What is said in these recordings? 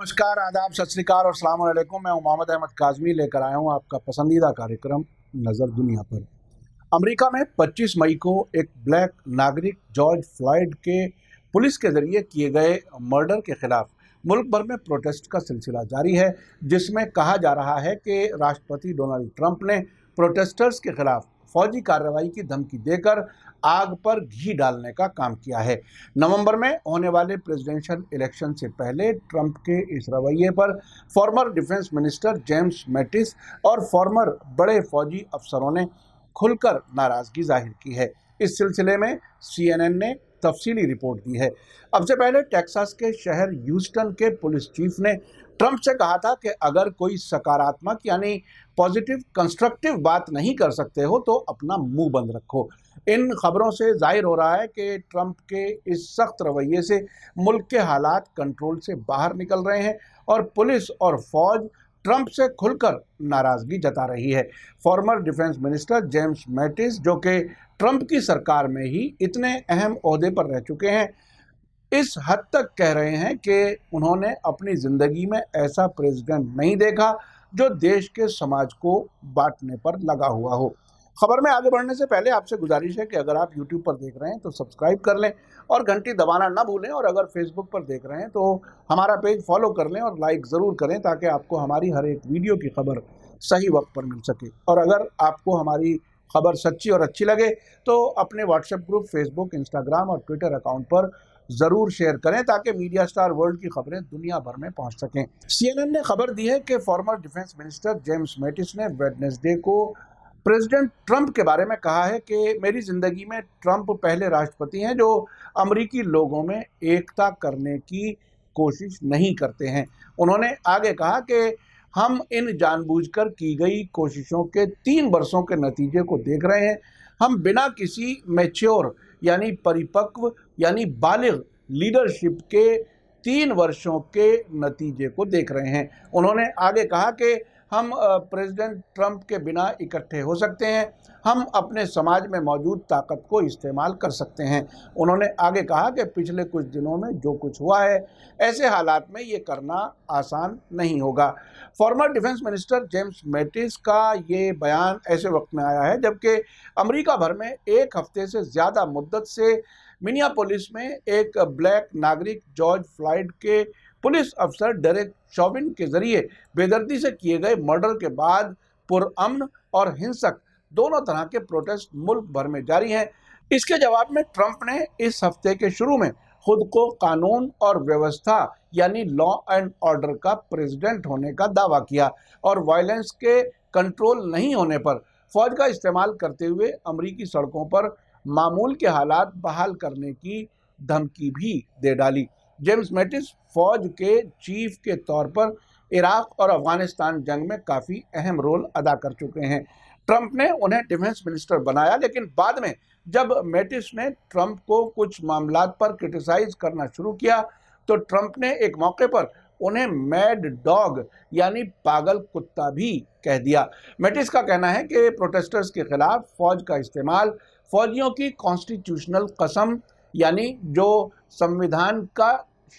नमस्कार, आदाब, सत श्री अकाल और अस्सलाम वालेकुम। मैं हूं मोहम्मद अहमद काज़मी, लेकर आया हूं आपका पसंदीदा कार्यक्रम नज़र दुनिया पर। अमेरिका में 25 मई को एक ब्लैक नागरिक जॉर्ज फ्लॉयड के पुलिस के जरिए किए गए मर्डर के खिलाफ मुल्क भर में प्रोटेस्ट का सिलसिला जारी है, जिसमें कहा जा रहा है कि राष्ट्रपति डोनाल्ड ट्रंप ने प्रोटेस्टर्स के खिलाफ फौजी कार्रवाई की धमकी देकर आग पर घी डालने का काम किया है। नवंबर में होने वाले प्रेसिडेंशियल इलेक्शन से पहले ट्रंप के इस रवैये पर former defence minister James Mattis और फॉर्मर बड़े फौजी अफसरों ने खुलकर नाराजगी जाहिर की है। इस सिलसिले में CNN ने तफसीली रिपोर्ट दी है। अब से पहले टेक्सास के शहर ह्यूस्टन के पुलिस चीफ ने ट्रंप से कहा था कि अगर कोई सकारात्मक यानी पॉजिटिव कंस्ट्रक्टिव बात नहीं कर सकते हो तो अपना मुंह बंद रखो। इन खबरों से जाहिर हो रहा है कि ट्रंप के इस सख्त रवैये से मुल्क के हालात कंट्रोल से बाहर निकल रहे हैं और पुलिस और फौज ट्रंप से खुलकर नाराजगी जता रही है। Former defence minister James Mattis, जो कि ट्रंप की सरकार में ही इतने अहम ओहदे पर रह चुके हैं, इस हद तक कह रहे हैं कि उन्होंने अपनी ज़िंदगी में ऐसा प्रेसिडेंट नहीं देखा जो देश के समाज को बांटने पर लगा हुआ हो। खबर में आगे बढ़ने से पहले आपसे गुजारिश है कि अगर आप YouTube पर देख रहे हैं तो सब्सक्राइब कर लें और घंटी दबाना ना भूलें, और अगर फेसबुक पर देख रहे हैं तो हमारा पेज फॉलो कर लें और लाइक ज़रूर करें ताकि आपको हमारी हर एक वीडियो की खबर सही वक्त पर मिल सके। और अगर आपको हमारी खबर सच्ची और अच्छी लगे तो अपने व्हाट्सएप ग्रुप, फेसबुक, इंस्टाग्राम और ट्विटर अकाउंट पर ज़रूर शेयर करें ताकि मीडिया स्टार वर्ल्ड की खबरें दुनिया भर में पहुंच सकें। CNN ने खबर दी है कि former defence minister James Mattis ने वेडनेसडे को प्रेसिडेंट ट्रंप के बारे में कहा है कि मेरी ज़िंदगी में ट्रंप पहले राष्ट्रपति हैं जो अमरीकी लोगों में एकता करने की कोशिश नहीं करते हैं। उन्होंने आगे कहा कि हम इन जानबूझकर की गई कोशिशों के 3 वर्षों के नतीजे को देख रहे हैं। हम बिना किसी मैच्योर यानी परिपक्व यानी बालिग लीडरशिप के 3 वर्षों के नतीजे को देख रहे हैं। उन्होंने आगे कहा कि हम प्रेसिडेंट ट्रंप के बिना इकट्ठे हो सकते हैं, हम अपने समाज में मौजूद ताकत को इस्तेमाल कर सकते हैं। उन्होंने आगे कहा कि पिछले कुछ दिनों में जो कुछ हुआ है, ऐसे हालात में ये करना आसान नहीं होगा। Former defence minister James Mattis का ये बयान ऐसे वक्त में आया है जबकि अमेरिका भर में एक हफ्ते से ज़्यादा मुद्दत से मिनियापोलिस में एक ब्लैक नागरिक जॉर्ज फ्लॉयड के पुलिस अफसर डेरेक शॉविन के जरिए बेदर्दी से किए गए मर्डर के बाद पुरअमन और हिंसक दोनों तरह के प्रोटेस्ट मुल्क भर में जारी हैं। इसके जवाब में ट्रंप ने इस हफ्ते के शुरू में खुद को कानून और व्यवस्था यानी लॉ एंड ऑर्डर का प्रेसिडेंट होने का दावा किया और वायलेंस के कंट्रोल नहीं होने पर फौज का इस्तेमाल करते हुए अमरीकी सड़कों पर मामूल के हालात बहाल करने की धमकी भी दे डाली। जेम्स मैटिस फौज के चीफ के तौर पर इराक और अफगानिस्तान जंग में काफ़ी अहम रोल अदा कर चुके हैं। ट्रंप ने उन्हें डिफेंस मिनिस्टर बनाया, लेकिन बाद में जब मैटिस ने ट्रंप को कुछ मामलात पर क्रिटिसाइज करना शुरू किया तो ट्रंप ने एक मौके पर उन्हें मैड डॉग यानी पागल कुत्ता भी कह दिया। मैटिस का कहना है कि प्रोटेस्टर्स के खिलाफ फौज का इस्तेमाल फौजियों की कॉन्स्टिट्यूशनल कसम यानी जो संविधान का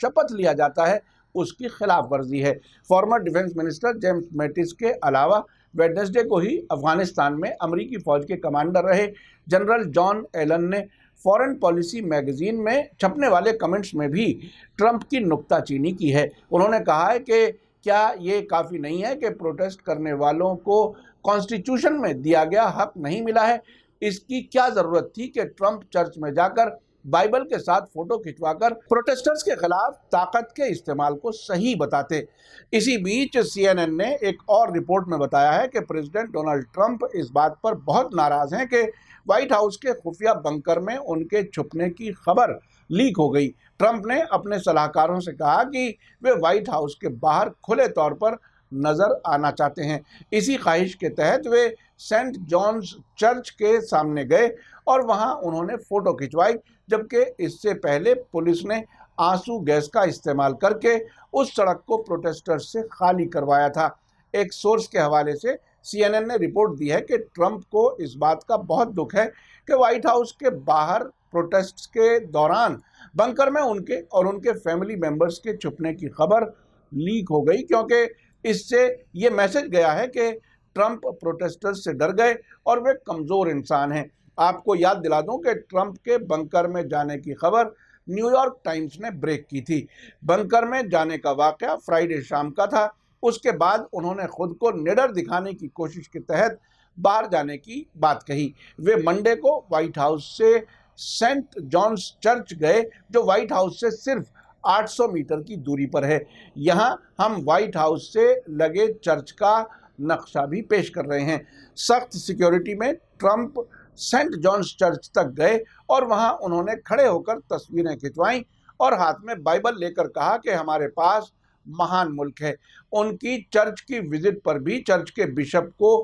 शपथ लिया जाता है उसकी खिलाफ वर्जी है। Former defence minister James Mattis के अलावा वेडनेसडे को ही अफगानिस्तान में अमेरिकी फौज के कमांडर रहे जनरल जॉन एलन ने फॉरेन पॉलिसी मैगजीन में छपने वाले कमेंट्स में भी ट्रंप की नुक्ताचीनी की है। उन्होंने कहा है कि क्या ये काफ़ी नहीं है कि प्रोटेस्ट करने वालों को कॉन्स्टिट्यूशन में दिया गया हक नहीं मिला है? इसकी क्या ज़रूरत थी कि ट्रंप चर्च में जाकर बाइबल के साथ फोटो खिंचवाकर प्रोटेस्टर्स के खिलाफ ताकत के इस्तेमाल को सही बताते। इसी बीच CNN ने एक और रिपोर्ट में बताया है कि प्रेसिडेंट डोनाल्ड ट्रंप इस बात पर बहुत नाराज हैं कि व्हाइट हाउस के खुफिया बंकर में उनके छुपने की खबर लीक हो गई। ट्रंप ने अपने सलाहकारों से कहा कि वे व्हाइट हाउस के बाहर खुले तौर पर नज़र आना चाहते हैं। इसी ख्वाहिश के तहत वे सेंट जॉन्स चर्च के सामने गए और वहां उन्होंने फ़ोटो खिंचवाई, जबकि इससे पहले पुलिस ने आंसू गैस का इस्तेमाल करके उस सड़क को प्रोटेस्टर्स से खाली करवाया था। एक सोर्स के हवाले से CNN ने रिपोर्ट दी है कि ट्रंप को इस बात का बहुत दुख है कि व्हाइट हाउस के बाहर प्रोटेस्ट के दौरान बंकर में उनके और उनके फैमिली मेंबर्स के छुपने की खबर लीक हो गई, क्योंकि इससे ये मैसेज गया है कि ट्रंप प्रोटेस्टर्स से डर गए और वे कमज़ोर इंसान हैं। आपको याद दिला दूं कि ट्रंप के बंकर में जाने की खबर न्यूयॉर्क टाइम्स ने ब्रेक की थी। बंकर में जाने का वाकया फ्राइडे शाम का था। उसके बाद उन्होंने खुद को निडर दिखाने की कोशिश के तहत बाहर जाने की बात कही। वे मंडे को व्हाइट हाउस से सेंट जॉन्स चर्च गए, जो व्हाइट हाउस से सिर्फ 800 मीटर की दूरी पर है। यहाँ हम व्हाइट हाउस से लगे चर्च का नक्शा भी पेश कर रहे हैं। सख्त सिक्योरिटी में ट्रंप सेंट जॉन्स चर्च तक गए और वहां उन्होंने खड़े होकर तस्वीरें खिंचवाईं और हाथ में बाइबल लेकर कहा कि हमारे पास महान मुल्क है। उनकी चर्च की विजिट पर भी चर्च के बिशप को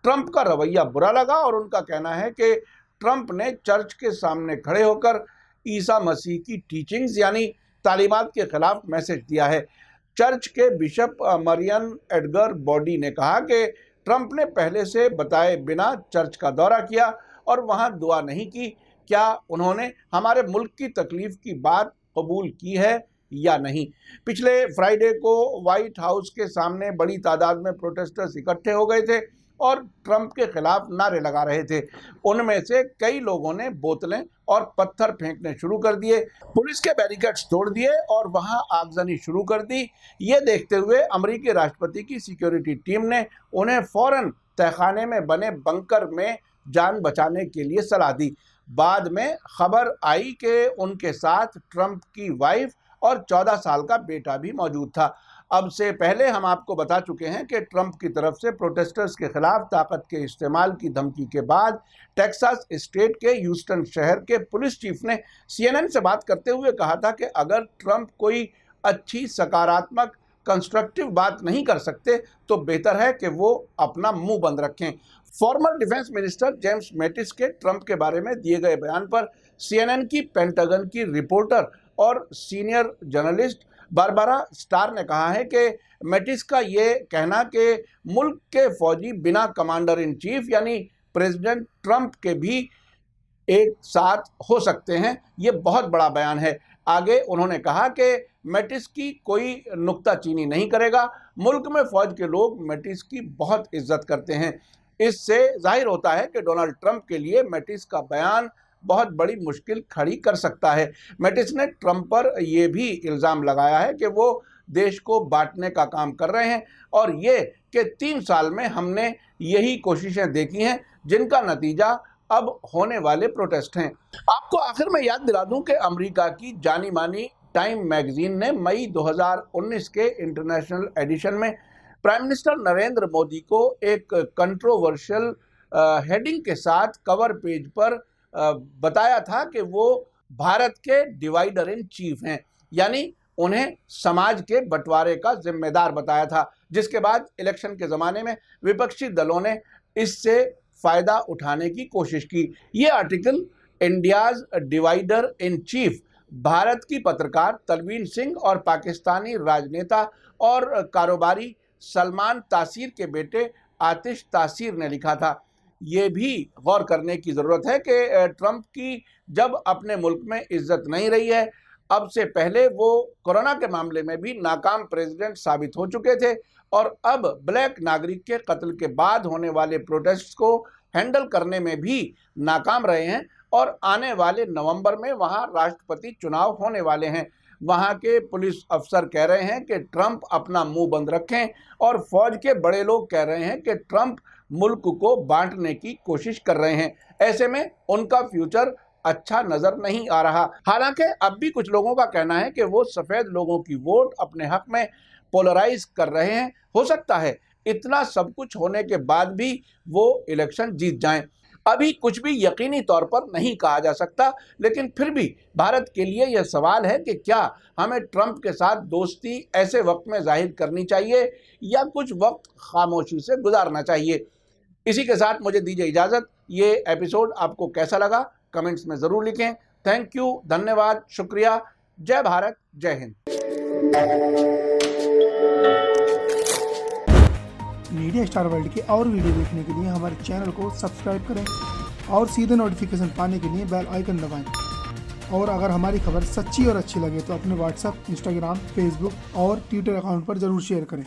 ट्रंप का रवैया बुरा लगा और उनका कहना है कि ट्रंप ने चर्च के सामने खड़े होकर ईसा मसीह की टीचिंग्स यानी तालीमात के खिलाफ मैसेज दिया है। चर्च के बिशप मरियन एडगर बॉडी ने कहा कि ट्रंप ने पहले से बताए बिना चर्च का दौरा किया और वहां दुआ नहीं की। क्या उन्होंने हमारे मुल्क की तकलीफ की बात कबूल की है या नहीं? पिछले फ्राइडे को व्हाइट हाउस के सामने बड़ी तादाद में प्रोटेस्टर्स इकट्ठे हो गए थे और ट्रंप के खिलाफ नारे लगा रहे थे। उनमें से कई लोगों ने बोतलें और पत्थर फेंकने शुरू कर दिए, पुलिस के बैरिकेड्स तोड़ दिए और वहां आगजनी शुरू कर दी। ये देखते हुए अमेरिकी राष्ट्रपति की सिक्योरिटी टीम ने उन्हें फौरन तहखाने में बने बंकर में जान बचाने के लिए सलाह दी। बाद में खबर आई कि उनके साथ ट्रंप की वाइफ और 14 साल का बेटा भी मौजूद था। अब से पहले हम आपको बता चुके हैं कि ट्रंप की तरफ से प्रोटेस्टर्स के खिलाफ ताकत के इस्तेमाल की धमकी के बाद टेक्सास स्टेट के ह्यूस्टन शहर के पुलिस चीफ ने CNN से बात करते हुए कहा था कि अगर ट्रंप कोई अच्छी सकारात्मक कंस्ट्रक्टिव बात नहीं कर सकते तो बेहतर है कि वो अपना मुंह बंद रखें। Former defence minister James Mattis के ट्रंप के बारे में दिए गए बयान पर CNN की पेंटागन की रिपोर्टर और सीनियर जर्नलिस्ट बारबरा स्टार ने कहा है कि मैटिस का ये कहना कि मुल्क के फौजी बिना कमांडर इन चीफ यानी प्रेसिडेंट ट्रंप के भी एक साथ हो सकते हैं, ये बहुत बड़ा बयान है। आगे उन्होंने कहा कि मैटिस की कोई नुक्ताचीनी नहीं करेगा। मुल्क में फौज के लोग मैटिस की बहुत इज्जत करते हैं। इससे जाहिर होता है कि डोनाल्ड ट्रंप के लिए मैटिस का बयान बहुत बड़ी मुश्किल खड़ी कर सकता है। मैटिस ने ट्रंप पर यह भी इल्ज़ाम लगाया है कि वो देश को बांटने का काम कर रहे हैं और ये कि 3 साल में हमने यही कोशिशें देखी हैं जिनका नतीजा अब होने वाले प्रोटेस्ट हैं। आपको आखिर में याद दिला दूं कि अमेरिका की जानी मानी टाइम मैगजीन ने मई 2019 के इंटरनेशनल एडिशन में प्राइम मिनिस्टर नरेंद्र मोदी को एक कंट्रोवर्शियल हेडिंग के साथ कवर पेज पर बताया था कि वो भारत के डिवाइडर इन चीफ हैं, यानी उन्हें समाज के बंटवारे का जिम्मेदार बताया था, जिसके बाद इलेक्शन के ज़माने में विपक्षी दलों ने इससे फ़ायदा उठाने की कोशिश की। ये article India's divider in chief Bharat की पत्रकार तलवीन सिंह और पाकिस्तानी राजनेता और कारोबारी सलमान तासीर के बेटे आतिश तासीर ने लिखा था। ये भी गौर करने की ज़रूरत है कि ट्रंप की जब अपने मुल्क में इज्जत नहीं रही है, अब से पहले वो कोरोना के मामले में भी नाकाम प्रेसिडेंट साबित हो चुके थे और अब ब्लैक नागरिक के कत्ल के बाद होने वाले प्रोटेस्ट को हैंडल करने में भी नाकाम रहे हैं और आने वाले नवंबर में वहाँ राष्ट्रपति चुनाव होने वाले हैं। वहाँ के पुलिस अफसर कह रहे हैं कि ट्रंप अपना मुंह बंद रखें और फौज के बड़े लोग कह रहे हैं कि ट्रंप मुल्क को बांटने की कोशिश कर रहे हैं। ऐसे में उनका फ्यूचर अच्छा नजर नहीं आ रहा। हालांकि अब भी कुछ लोगों का कहना है कि वो सफ़ेद लोगों की वोट अपने हक में पोलराइज कर रहे हैं। हो सकता है इतना सब कुछ होने के बाद भी वो इलेक्शन जीत जाएं। अभी कुछ भी यकीनी तौर पर नहीं कहा जा सकता, लेकिन फिर भी भारत के लिए यह सवाल है कि क्या हमें ट्रंप के साथ दोस्ती ऐसे वक्त में जाहिर करनी चाहिए या कुछ वक्त खामोशी से गुजारना चाहिए। इसी के साथ मुझे दीजिए इजाज़त। ये एपिसोड आपको कैसा लगा कमेंट्स में ज़रूर लिखें। थैंक यू, धन्यवाद, शुक्रिया। जय भारत, जय हिंद। मीडिया स्टार वर्ल्ड के और वीडियो देखने के लिए हमारे चैनल को सब्सक्राइब करें और सीधे नोटिफिकेशन पाने के लिए बेल आइकन दबाएं और अगर हमारी खबर सच्ची और अच्छी लगे तो अपने व्हाट्सएप, इंस्टाग्राम, फेसबुक और ट्विटर अकाउंट पर जरूर शेयर करें।